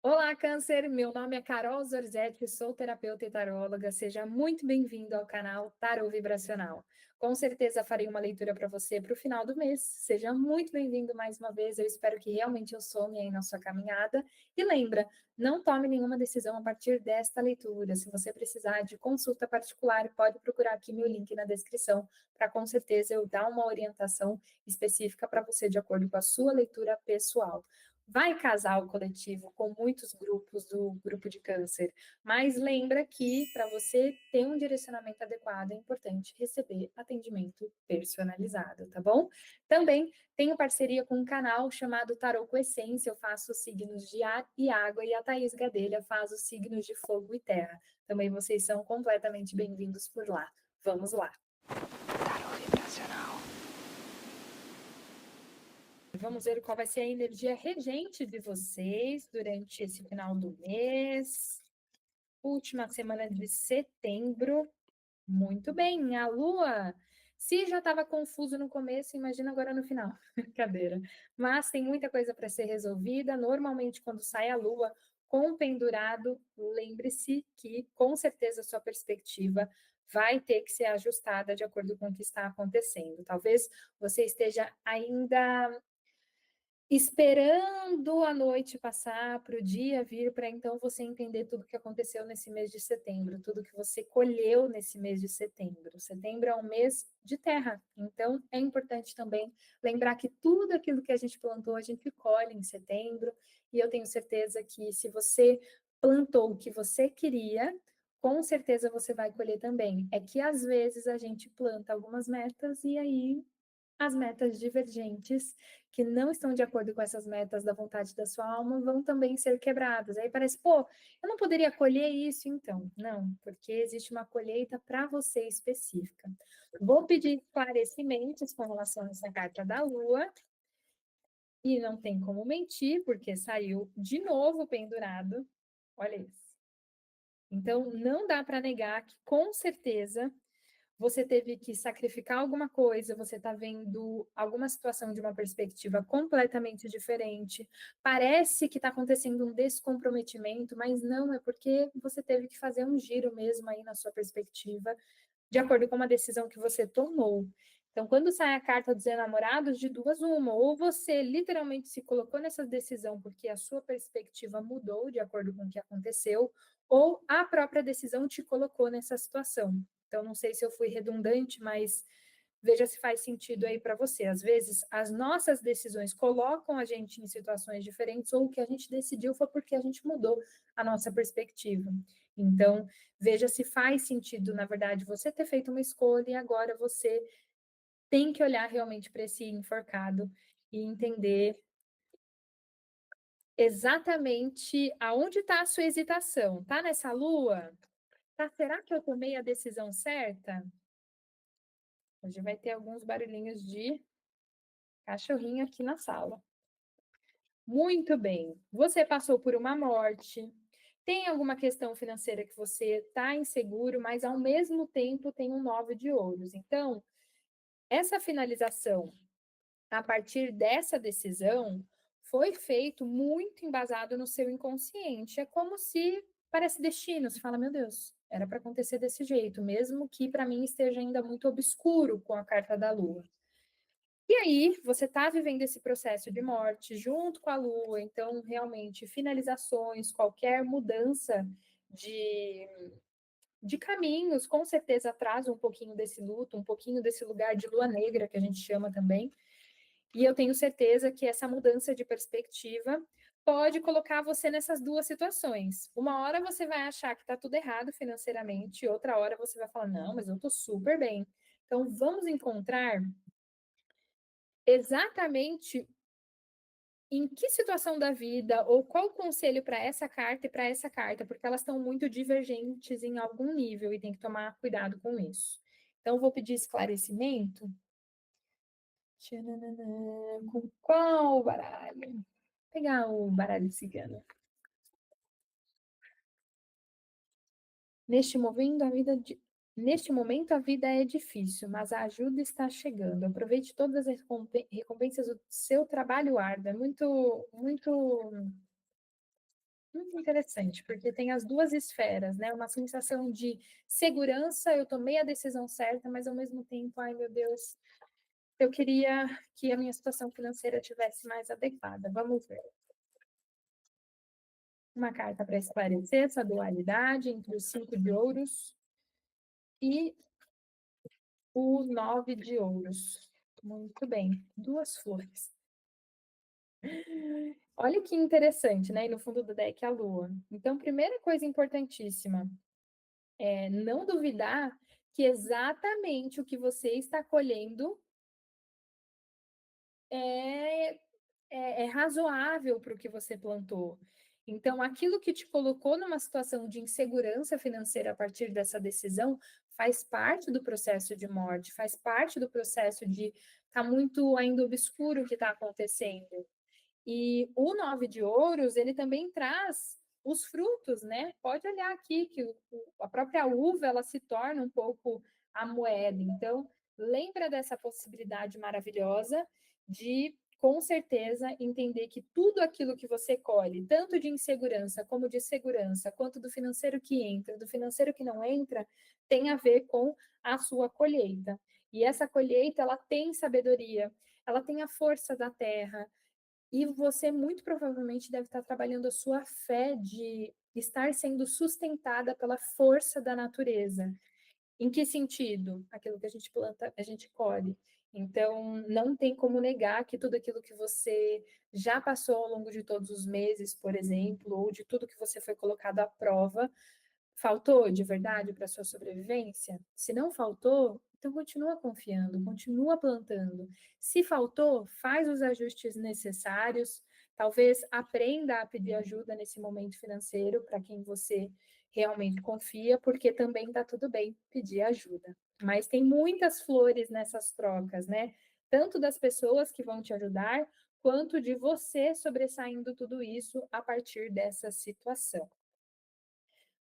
Olá, Câncer! Meu nome é Carol Zorzetti, sou terapeuta e taróloga. Seja muito bem-vindo ao canal Tarô Vibracional. Com certeza farei uma leitura para você para o final do mês. Seja muito bem-vindo mais uma vez. Eu espero que realmente eu some aí na sua caminhada. E lembra, não tome nenhuma decisão a partir desta leitura. Se você precisar de consulta particular, pode procurar aqui meu link na descrição para com certeza eu dar uma orientação específica para você de acordo com a sua leitura pessoal. Vai casar o coletivo com muitos grupos do grupo de câncer, mas lembra que para você ter um direcionamento adequado é importante receber atendimento personalizado, tá bom? Também tenho parceria com um canal chamado Tarô com Essência, eu faço os signos de ar e água e a Thaís Gadelha faz os signos de fogo e terra. Também vocês são completamente bem-vindos por lá. Vamos lá. Tarô Vibracional. Vamos ver qual vai ser a energia regente de vocês durante esse final do mês. Última semana de setembro. Muito bem, a Lua. Se já estava confuso no começo, imagina agora no final. Brincadeira. Mas tem muita coisa para ser resolvida. Normalmente, quando sai a Lua com o pendurado, lembre-se que com certeza a sua perspectiva vai ter que ser ajustada de acordo com o que está acontecendo. Talvez você esteja ainda esperando a noite passar para o dia vir, para então você entender tudo que aconteceu nesse mês de setembro, tudo que você colheu nesse mês de setembro. Setembro é um mês de terra, então é importante também lembrar que tudo aquilo que a gente plantou, a gente colhe em setembro, e eu tenho certeza que se você plantou o que você queria, com certeza você vai colher também. É que às vezes a gente planta algumas metas e aí as metas divergentes, que não estão de acordo com essas metas da vontade da sua alma, vão também ser quebradas. Aí parece, pô, eu não poderia colher isso então. Não, porque existe uma colheita para você específica. Vou pedir esclarecimentos com relação a essa carta da Lua, e não tem como mentir, porque saiu de novo pendurado. Olha isso. Então, não dá para negar que, com certeza, você teve que sacrificar alguma coisa, você está vendo alguma situação de uma perspectiva completamente diferente. Parece que está acontecendo um descomprometimento, mas não, é porque você teve que fazer um giro mesmo aí na sua perspectiva, de acordo com uma decisão que você tomou. Então, quando sai a carta dos enamorados, de duas uma, ou você literalmente se colocou nessa decisão porque a sua perspectiva mudou de acordo com o que aconteceu, ou a própria decisão te colocou nessa situação. Então, não sei se eu fui redundante, mas veja se faz sentido aí para você. Às vezes, as nossas decisões colocam a gente em situações diferentes, ou o que a gente decidiu foi porque a gente mudou a nossa perspectiva. Então, veja se faz sentido, na verdade, você ter feito uma escolha e agora você tem que olhar realmente para esse enforcado e entender exatamente aonde está a sua hesitação. Tá nessa lua? Tá, será que eu tomei a decisão certa? Hoje vai ter alguns barulhinhos de cachorrinho aqui na sala. Muito bem. Você passou por uma morte. Tem alguma questão financeira que você está inseguro, mas ao mesmo tempo tem um 9 de ouros. Então, essa finalização a partir dessa decisão foi feito muito embasado no seu inconsciente. É como se parece destino. Você fala, meu Deus, era para acontecer desse jeito, mesmo que para mim esteja ainda muito obscuro com a carta da Lua. E aí, você está vivendo esse processo de morte junto com a Lua, então, realmente, finalizações, qualquer mudança de, de caminhos, com certeza atrasa um pouquinho desse luto, um pouquinho desse lugar de lua negra, que a gente chama também. E eu tenho certeza que essa mudança de perspectiva pode colocar você nessas duas situações. Uma hora você vai achar que está tudo errado financeiramente, outra hora você vai falar, não, mas eu estou super bem. Então, vamos encontrar exatamente em que situação da vida ou qual conselho para essa carta e para essa carta, porque elas estão muito divergentes em algum nível e tem que tomar cuidado com isso. Então, vou pedir esclarecimento. Tchananã, com qual baralho? Vou pegar o baralho cigano. Neste momento, a vida é difícil, mas a ajuda está chegando. Aproveite todas as recompensas do seu trabalho árduo. É muito muito interessante, porque tem as duas esferas, né? Uma sensação de segurança, eu tomei a decisão certa, mas ao mesmo tempo, ai meu Deus, eu queria que a minha situação financeira tivesse mais adequada. Vamos ver. Uma carta para esclarecer essa dualidade entre os 5 de ouros e o 9 de ouros. Muito bem, duas flores. Olha que interessante, né? E no fundo do deck a lua. Então, primeira coisa importantíssima é não duvidar que exatamente o que você está colhendo é, é razoável para o que você plantou. Então, aquilo que te colocou numa situação de insegurança financeira a partir dessa decisão faz parte do processo de morte, faz parte do processo de estar muito ainda obscuro o que está acontecendo. E o 9 de ouros, ele também traz os frutos, né? Pode olhar aqui que a própria uva, ela se torna um pouco a moeda. Então, lembra dessa possibilidade maravilhosa de, com certeza, entender que tudo aquilo que você colhe, tanto de insegurança como de segurança, quanto do financeiro que entra, do financeiro que não entra, tem a ver com a sua colheita. E essa colheita, ela tem sabedoria, ela tem a força da terra, e você muito provavelmente deve estar trabalhando a sua fé de estar sendo sustentada pela força da natureza. Em que sentido? Aquilo que a gente planta, a gente colhe. Então, não tem como negar que tudo aquilo que você já passou ao longo de todos os meses, por exemplo, ou de tudo que você foi colocado à prova, faltou de verdade para a sua sobrevivência? Se não faltou, então continua confiando, continua plantando. Se faltou, faz os ajustes necessários, talvez aprenda a pedir ajuda nesse momento financeiro para quem você realmente confia, porque também está tudo bem pedir ajuda. Mas tem muitas flores nessas trocas, né? Tanto das pessoas que vão te ajudar, quanto de você sobressaindo tudo isso a partir dessa situação.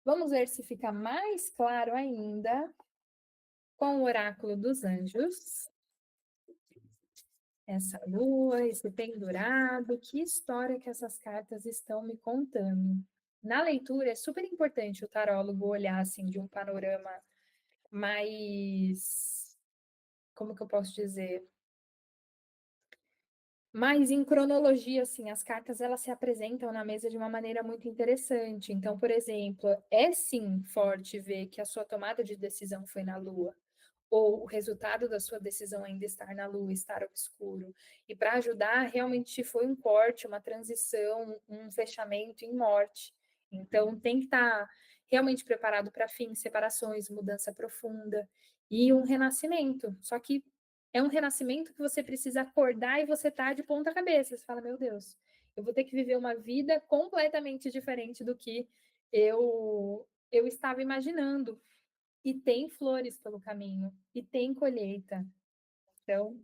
Vamos ver se fica mais claro ainda com o oráculo dos anjos. Essa lua, esse pendurado, que história que essas cartas estão me contando. Na leitura, é super importante o tarólogo olhar assim de um panorama mais, como que eu posso dizer? Mas em cronologia, assim, as cartas elas se apresentam na mesa de uma maneira muito interessante. Então, por exemplo, é sim forte ver que a sua tomada de decisão foi na Lua, ou o resultado da sua decisão ainda estar na Lua, estar obscuro. E para ajudar, realmente foi um corte, uma transição, um fechamento em morte. Então, tem que estar realmente preparado para fim, separações, mudança profunda e um renascimento. Só que é um renascimento que você precisa acordar e você tá de ponta cabeça. Você fala, meu Deus, eu vou ter que viver uma vida completamente diferente do que eu estava imaginando. E tem flores pelo caminho, e tem colheita. Então,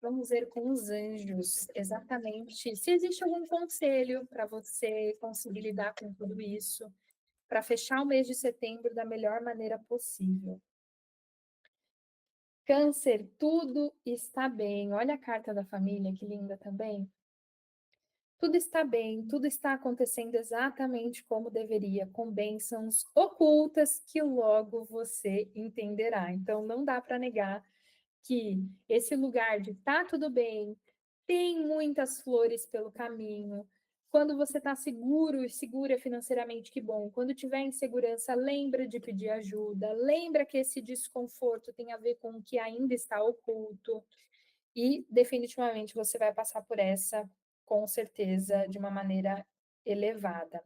vamos ver com os anjos exatamente se existe algum conselho para você conseguir lidar com tudo isso, para fechar o mês de setembro da melhor maneira possível. Câncer, tudo está bem. Olha a carta da família, que linda também. Tudo está bem, tudo está acontecendo exatamente como deveria, com bênçãos ocultas que logo você entenderá. Então, não dá para negar que esse lugar de tá tudo bem, tem muitas flores pelo caminho. Quando você está seguro e segura financeiramente, que bom. Quando tiver insegurança, lembra de pedir ajuda. Lembra que esse desconforto tem a ver com o que ainda está oculto. E definitivamente você vai passar por essa, com certeza, de uma maneira elevada.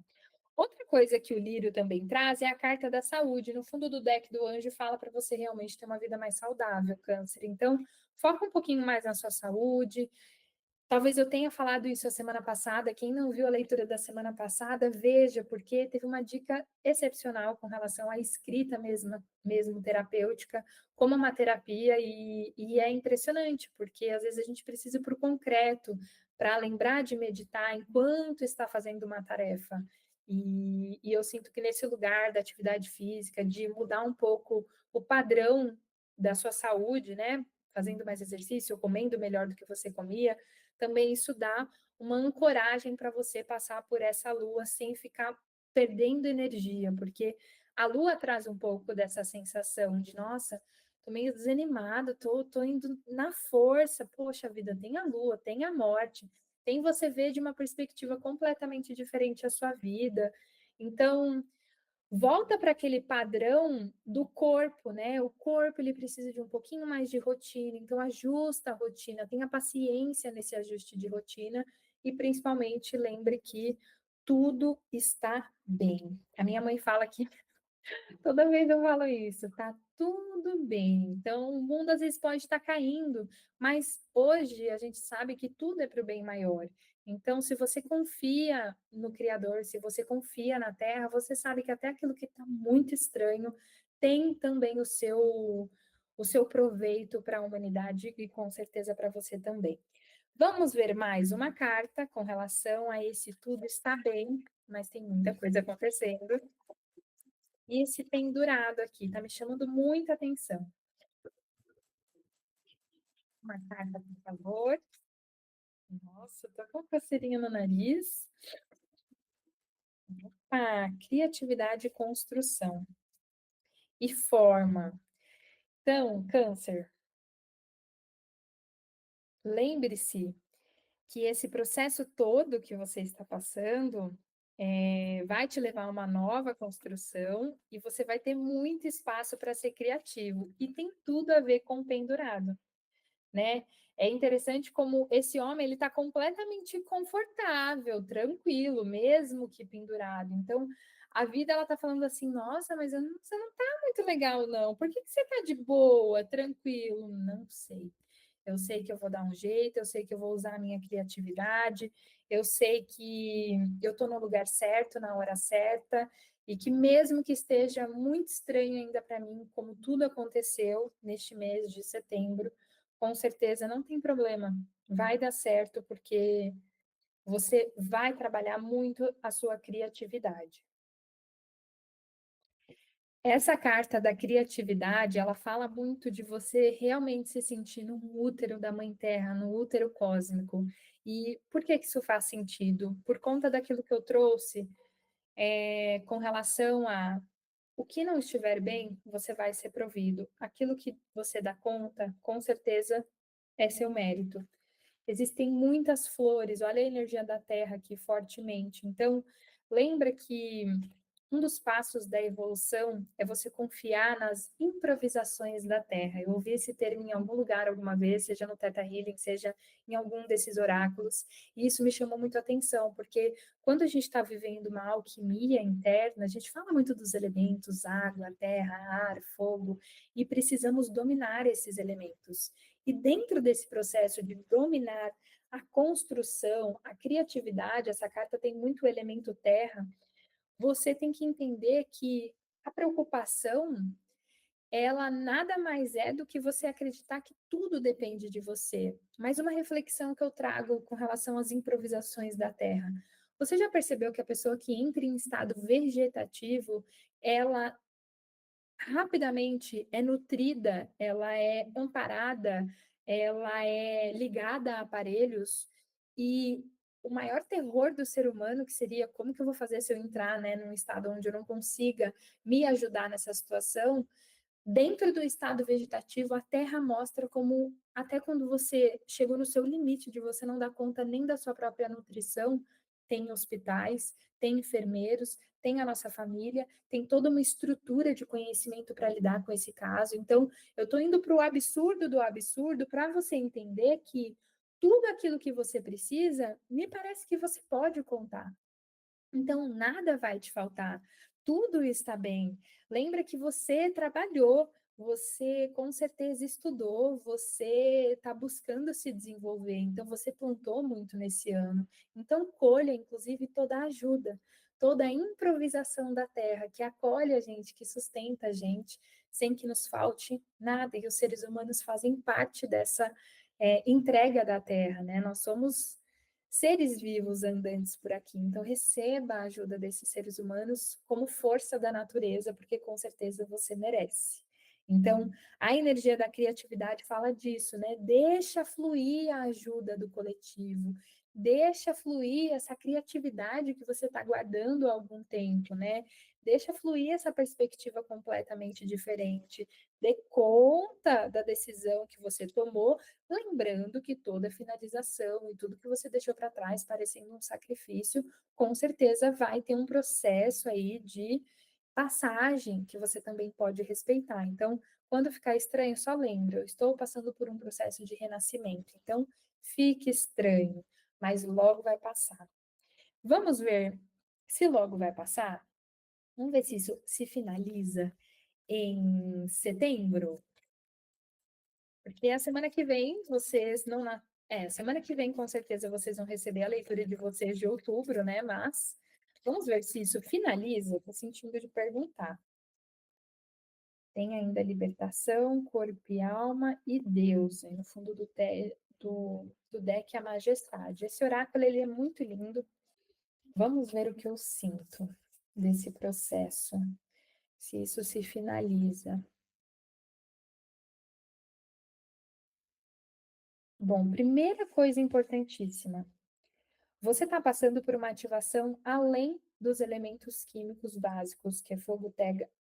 Outra coisa que o lírio também traz é a carta da saúde. No fundo do deck do anjo fala para você realmente ter uma vida mais saudável, câncer. Então, foca um pouquinho mais na sua saúde. Talvez eu tenha falado isso a semana passada. Quem não viu a leitura da semana passada, veja, porque teve uma dica excepcional com relação à escrita mesmo terapêutica, como uma terapia, e é impressionante, porque às vezes a gente precisa ir para o concreto, para lembrar de meditar enquanto está fazendo uma tarefa. E eu sinto que nesse lugar da atividade física, de mudar um pouco o padrão da sua saúde, né? Fazendo mais exercício, comendo melhor do que você comia, também isso dá uma ancoragem para você passar por essa lua sem ficar perdendo energia, porque a lua traz um pouco dessa sensação de, nossa, tô meio desanimado, tô indo na força. Poxa vida, tem a lua, tem a morte, tem você ver de uma perspectiva completamente diferente a sua vida. Então, volta para aquele padrão do corpo, né? O corpo ele precisa de um pouquinho mais de rotina, então ajusta a rotina, tenha paciência nesse ajuste de rotina e principalmente lembre que tudo está bem. A minha mãe fala que toda vez eu falo isso, tá tudo bem. Então, o mundo às vezes pode estar caindo, mas hoje a gente sabe que tudo é para o bem maior. Então, se você confia no Criador, se você confia na Terra, você sabe que até aquilo que está muito estranho tem também o seu proveito para a humanidade e com certeza para você também. Vamos ver mais uma carta com relação a esse tudo está bem, mas tem muita coisa acontecendo. E esse pendurado aqui, tá me chamando muita atenção. Uma carta, por favor. Nossa, tô com coceirinha no nariz. Ah, criatividade e construção. E forma. Então, Câncer, lembre-se que esse processo todo que você está passando vai te levar a uma nova construção e você vai ter muito espaço para ser criativo. E tem tudo a ver com o pendurado. Né? É interessante como esse homem ele está completamente confortável, tranquilo, mesmo que pendurado. Então, a vida ela está falando assim, nossa, mas você não está muito legal, não. Por que você está de boa, tranquilo? Não sei. Eu sei que eu vou dar um jeito, eu sei que eu vou usar a minha criatividade, eu sei que eu estou no lugar certo, na hora certa, e que mesmo que esteja muito estranho ainda para mim, como tudo aconteceu neste mês de setembro, com certeza não tem problema, vai dar certo, porque você vai trabalhar muito a sua criatividade. Essa carta da criatividade, ela fala muito de você realmente se sentir no útero da Mãe Terra, no útero cósmico. E por que isso faz sentido? Por conta daquilo que eu trouxe com relação a o que não estiver bem, você vai ser provido. Aquilo que você dá conta, com certeza é seu mérito. Existem muitas flores, olha a energia da Terra aqui fortemente. Então, lembra que um dos passos da evolução é você confiar nas improvisações da Terra. Eu ouvi esse termo em algum lugar alguma vez, seja no Theta Healing, seja em algum desses oráculos, e isso me chamou muito a atenção, porque quando a gente está vivendo uma alquimia interna, a gente fala muito dos elementos, água, terra, ar, fogo, e precisamos dominar esses elementos. E dentro desse processo de dominar a construção, a criatividade, essa carta tem muito elemento terra, você tem que entender que a preocupação, ela nada mais é do que você acreditar que tudo depende de você. Mas uma reflexão que eu trago com relação às improvisações da Terra. Você já percebeu que a pessoa que entra em estado vegetativo, ela rapidamente é nutrida, ela é amparada, ela é ligada a aparelhos e o maior terror do ser humano que seria como que eu vou fazer se eu entrar, né, num estado onde eu não consiga me ajudar nessa situação. Dentro do estado vegetativo, a Terra mostra como até quando você chegou no seu limite de você não dar conta nem da sua própria nutrição, tem hospitais, tem enfermeiros, tem a nossa família, tem toda uma estrutura de conhecimento para lidar com esse caso. Então, eu estou indo para o absurdo do absurdo para você entender que tudo aquilo que você precisa, me parece que você pode contar. Então, nada vai te faltar, tudo está bem. Lembra que você trabalhou, você com certeza estudou, você está buscando se desenvolver, então você plantou muito nesse ano. Então, colha, inclusive, toda a ajuda, toda a improvisação da terra que acolhe a gente, que sustenta a gente, sem que nos falte nada. E os seres humanos fazem parte dessa entrega da terra, né? Nós somos seres vivos andantes por aqui. Então, receba a ajuda desses seres humanos como força da natureza, porque com certeza você merece. Então, a energia da criatividade fala disso, né? Deixa fluir a ajuda do coletivo, deixa fluir essa criatividade que você está guardando há algum tempo, né? Deixa fluir essa perspectiva completamente diferente. Dê conta da decisão que você tomou, lembrando que toda finalização e tudo que você deixou para trás, parecendo um sacrifício, com certeza vai ter um processo aí de passagem que você também pode respeitar. Então, quando ficar estranho, só lembra, eu estou passando por um processo de renascimento. Então, fique estranho, mas logo vai passar. Vamos ver se logo vai passar? Vamos ver se isso se finaliza em setembro? Porque a semana que vem vocês não. Semana que vem com certeza vocês vão receber a leitura de vocês de outubro, né? Mas vamos ver se isso finaliza. Estou sentindo de perguntar. Tem ainda libertação, corpo e alma e Deus, aí no fundo do deck a majestade. Esse oráculo ele é muito lindo. Vamos ver o que eu sinto desse processo, se isso se finaliza. Bom, primeira coisa importantíssima, você está passando por uma ativação além dos elementos químicos básicos, que é fogo,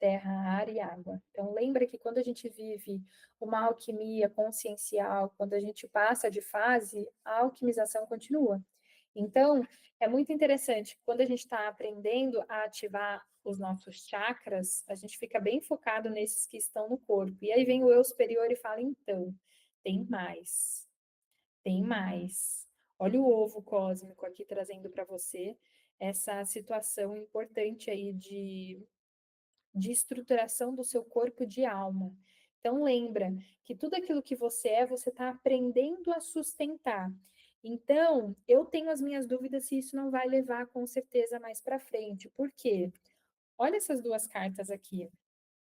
terra, ar e água. Então, lembra que quando a gente vive uma alquimia consciencial, quando a gente passa de fase, a alquimização continua. Então, é muito interessante, quando a gente está aprendendo a ativar os nossos chakras, a gente fica bem focado nesses que estão no corpo. E aí vem o eu superior e fala, então, tem mais. Tem mais. Olha o ovo cósmico aqui trazendo para você essa situação importante aí de estruturação do seu corpo de alma. Então lembra que tudo aquilo que você está aprendendo a sustentar. Então, eu tenho as minhas dúvidas se isso não vai levar com certeza mais para frente. Por quê? Olha essas duas cartas aqui.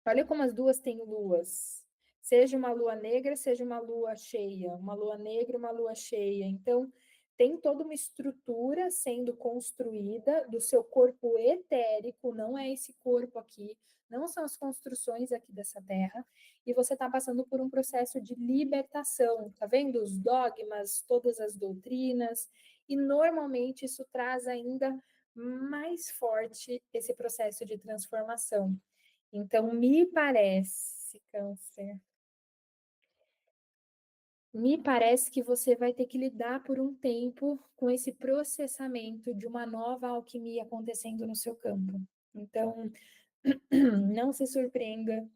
Olha como as duas têm luas. Seja uma lua negra, seja uma lua cheia. Uma lua negra, uma lua cheia. Então, tem toda uma estrutura sendo construída do seu corpo etérico, não é esse corpo aqui, não são as construções aqui dessa terra, e você está passando por um processo de libertação, tá vendo? Os dogmas, todas as doutrinas, e normalmente isso traz ainda mais forte esse processo de transformação. Então, me parece que você vai ter que lidar por um tempo com esse processamento de uma nova alquimia acontecendo no seu campo. Então, não se surpreenda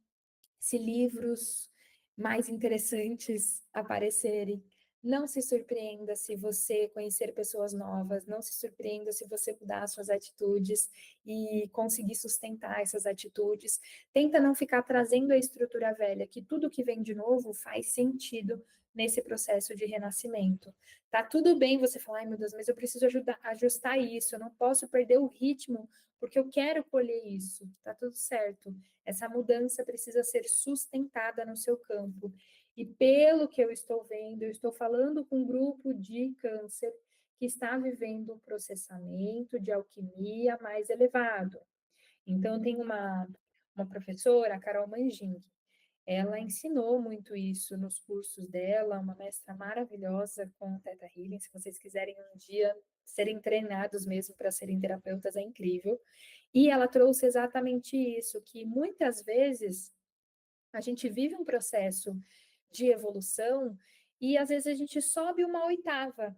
se livros mais interessantes aparecerem. Não se surpreenda se você conhecer pessoas novas, não se surpreenda se você mudar suas atitudes e conseguir sustentar essas atitudes. Tenta não ficar trazendo a estrutura velha, que tudo que vem de novo faz sentido nesse processo de renascimento. Tá tudo bem você falar, ai meu Deus, mas eu preciso ajustar isso, eu não posso perder o ritmo, porque eu quero colher isso. Tá tudo certo. Essa mudança precisa ser sustentada no seu campo. E pelo que eu estou vendo, eu estou falando com um grupo de câncer que está vivendo um processamento de alquimia mais elevado. Então, tem uma professora, a Carol Mangin, ela ensinou muito isso nos cursos dela, uma mestra maravilhosa com o Theta Healing. Se vocês quiserem um dia serem treinados mesmo para serem terapeutas, é incrível. E ela trouxe exatamente isso, que muitas vezes a gente vive um processo de evolução e às vezes a gente sobe uma oitava.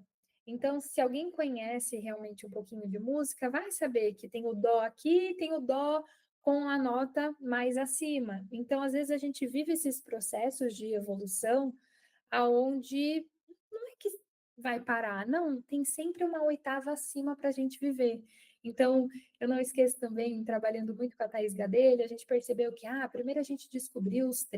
Então, se alguém conhece realmente um pouquinho de música, vai saber que tem o dó aqui, tem o dó com a nota mais acima. Então, às vezes a gente vive esses processos de evolução aonde não é que vai parar, não, tem sempre uma oitava acima para a gente viver. Então, eu não esqueço também, trabalhando muito com a Thaís Gadelha, a gente percebeu que, primeiro a gente descobriu os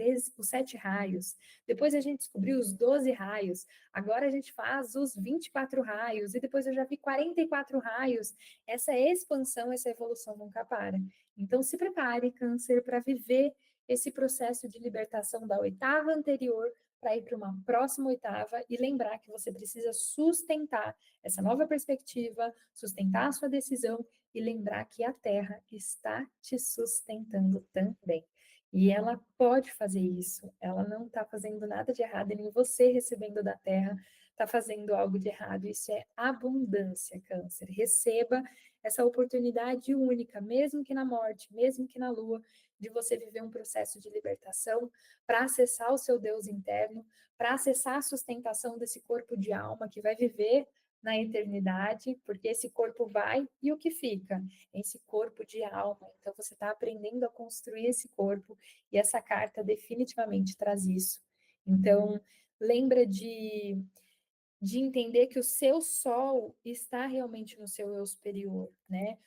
7 raios, depois a gente descobriu os 12 raios, agora a gente faz os 24 raios, e depois eu já vi 44 raios. Essa expansão, essa evolução nunca para. Então, se prepare, Câncer, para viver esse processo de libertação da oitava anterior para ir para uma próxima oitava e lembrar que você precisa sustentar essa nova perspectiva, sustentar a sua decisão e lembrar que a Terra está te sustentando também. E ela pode fazer isso, ela não está fazendo nada de errado, nem você recebendo da Terra está fazendo algo de errado. Isso é abundância, Câncer. Receba essa oportunidade única, mesmo que na morte, mesmo que na lua, de você viver um processo de libertação para acessar o seu Deus interno, para acessar a sustentação desse corpo de alma que vai viver na eternidade, porque esse corpo vai e o que fica? Esse corpo de alma. Então você está aprendendo a construir esse corpo e essa carta definitivamente traz isso. Então lembra de entender que o seu sol está realmente no seu eu superior, né?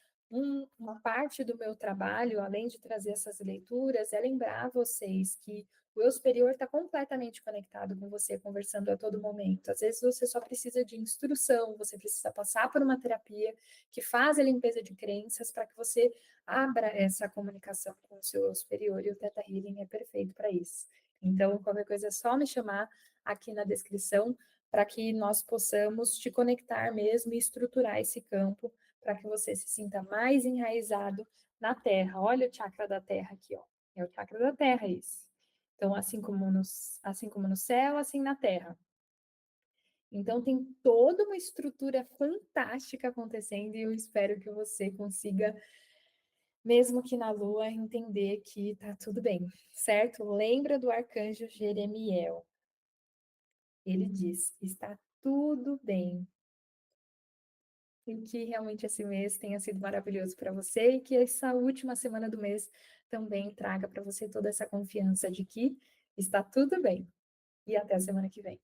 Uma parte do meu trabalho, além de trazer essas leituras, é lembrar vocês que o eu superior está completamente conectado com você, conversando a todo momento. Às vezes você só precisa de instrução, você precisa passar por uma terapia que faz a limpeza de crenças para que você abra essa comunicação com o seu eu superior, e o Theta Healing é perfeito para isso. Então, qualquer coisa é só me chamar aqui na descrição para que nós possamos te conectar mesmo e estruturar esse campo para que você se sinta mais enraizado na Terra. Olha o chakra da Terra aqui, ó. É o chakra da Terra isso. Então, assim como no céu, assim na Terra. Então, tem toda uma estrutura fantástica acontecendo e eu espero que você consiga, mesmo que na Lua, entender que tá tudo bem, certo? Lembra do arcanjo Jeremiel. Ele diz: está tudo bem. E que realmente esse mês tenha sido maravilhoso para você e que essa última semana do mês também traga para você toda essa confiança de que está tudo bem. E até a semana que vem.